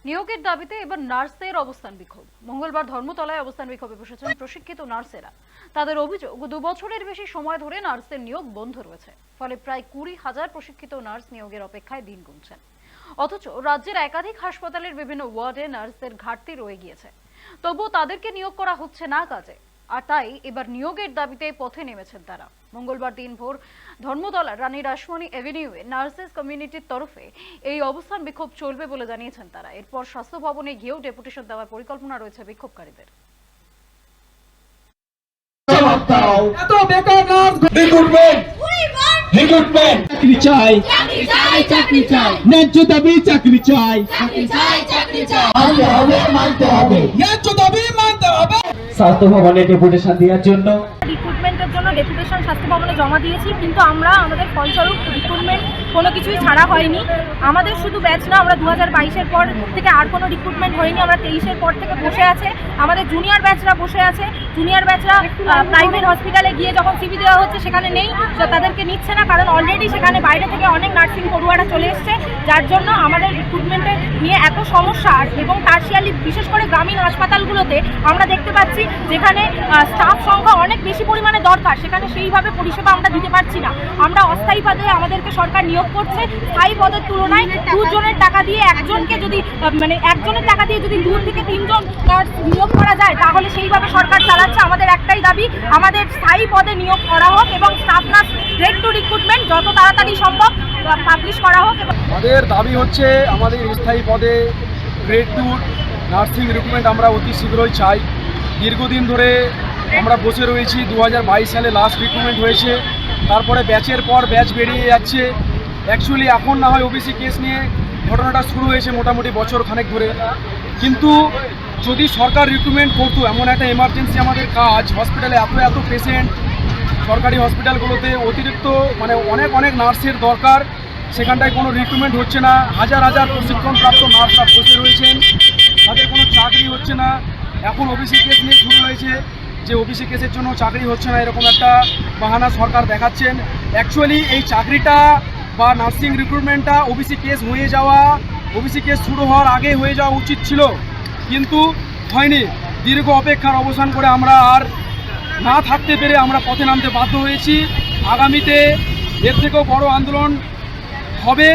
নিয়োগের দাবিতে এবার নার্সদের অবস্থান বিক্ষোভ। মঙ্গলবার ধর্মতলায় অবস্থান বিক্ষোভে বসেছেন প্রশিক্ষিত নার্সেরা। তাদের অভিযোগ, 2 বছরের বেশি সময় ধরে নার্সদের নিয়োগ বন্ধ রয়েছে। ফলে প্রায় 20,000 প্রশিক্ষিত নার্স নিয়োগের অপেক্ষায় দিন গুনছেন। অথচ রাজ্যের একাধিক হাসপাতালের বিভিন্ন ওয়ার্ডে নার্সদের ঘাটতি রয়ে গিয়েছে, তবুও তাদেরকে নিয়োগ করা হচ্ছে না কাজে। আর তাই এবার নিয়োগের দাবিতে পথে নেমেছেন তারা। মঙ্গলবার দিনভর ধর্মতলা রানী রাসমণি এভিনিউয়ে নার্সেস কমিউনিটির তরফে এই অবস্থান বিক্ষোভ চলবে বলে জানিয়েছেন তারা। এরপর স্বাস্থ্য ভবনে গিয়েও ডেপুটেশন দেওয়ার পরিকল্পনা রয়েছে বিক্ষোভকারীদের। চাকরি চাই, চাকরি চাই, ন্যায্য দাবি চাকরি চাই, মানতে হবে, ন্যায্য দাবি মানতে হবে। স্বাস্থ্য ভবনে ডেপুটেশন দেওয়ার জন্য রিক্রুটমেন্টের জন্য ডেপুটেশন স্বাস্থ্য ভবনে জমা দিয়েছি, কিন্তু আমাদের ফলস্বরূপ রিক্রুটমেন্ট কোনো কিছুই ছাড়া হয়নি। আমাদের শুধু ব্যাচ না, আমরা 2022-এর পর থেকে আর কোনো রিক্রুটমেন্ট হয়নি। আমরা 23-এর পর থেকে বসে আছে। আমাদের জুনিয়র ব্যাচরা বসে আছে। জুনিয়র ব্যাচরা প্রাইভেট হসপিটালে গিয়ে যখন সিভি দেওয়া হচ্ছে সেখানে নেই, তো তাদেরকে নিচ্ছে না, কারণ অলরেডি সেখানে বাইরে থেকে অনেক নার্সিং পড়ুয়ারা চলে এসছে, যার জন্য আমাদের রিক্রুটমেন্টের নিয়ে এত সমস্যা। এবং টার্সিয়ালি, বিশেষ করে গ্রামীণ হাসপাতালগুলোতে আমরা দেখতে পাচ্ছি যেখানে স্টাফ সংখ্যা অনেক বেশি পরিমাণে দরকার, সেখানে সেইভাবে পরিষেবা আমরা দিতে পারছি না। আমরা অস্থায়ী পদে আমাদেরকে সরকার নিয়োগ করছে, স্থায়ী পদের তুলনায় 2 জনের টাকা দিয়ে একজনকে যদি একজনের টাকা দিয়ে যদি 2 থেকে 3 জন নার্স নিয়োগ করা যায়, তাহলে সেইভাবে সরকার চালাচ্ছে। আমাদের একটাই দাবি, আমাদের স্থায়ী পদে নিয়োগ করা হোক এবং স্টাফ নার্স গ্রেড 2 রিক্রুটমেন্ট যত তাড়াতাড়ি সম্ভব পাবলিশ করা হোক। আমাদের দাবি হচ্ছে আমাদের স্থায়ী পদে গ্রেড 2 নার্সিং রিক্রুটমেন্ট আমরা অতি শীঘ্রই চাই। দীর্ঘদিন ধরে আমরা বসে রয়েছি। 2022 সালে লাস্ট রিক্রুটমেন্ট হয়েছে, তারপরে ব্যাচের পর ব্যাচ বেরিয়ে যাচ্ছে। অ্যাকচুয়ালি এখন না হয় ওবিসি কেস নিয়ে ঘটনাটা শুরু হয়েছে মোটামুটি বছর খানেক ধরে, কিন্তু যদি সরকার রিক্রুটমেন্ট করতো, এমন একটা এমার্জেন্সি আমাদের কাজ, হসপিটালে এত পেশেন্ট, সরকারি হসপিটালগুলোতে অতিরিক্ত অনেক নার্সের দরকার, সেখানটায় কোনো রিক্রুটমেন্ট হচ্ছে না। হাজার প্রশিক্ষণপ্রাপ্ত নার্সরা বসে রয়েছেন, তাদের কোনো চাকরি হচ্ছে না। এখন ওবিসি কেস নিয়ে শুরু হয়েছে যে ওবিসি কেসের জন্য চাকরি হচ্ছে না, এরকম একটা বাহানা সরকার দেখাচ্ছেন। অ্যাকচুয়ালি এই চাকরিটা বা নার্সিং রিক্রুটমেন্টটা ওবিসি কেস শুরু হওয়ার আগে হয়ে যাওয়া উচিত ছিল, কিন্তু হয়নি। দীর্ঘ অপেক্ষার অবসান করে আমরা আর না থাকতে পেরে আমরা পথে নামতে বাধ্য হয়েছি। আগামীতে এর থেকেও বড় আন্দোলন হবে।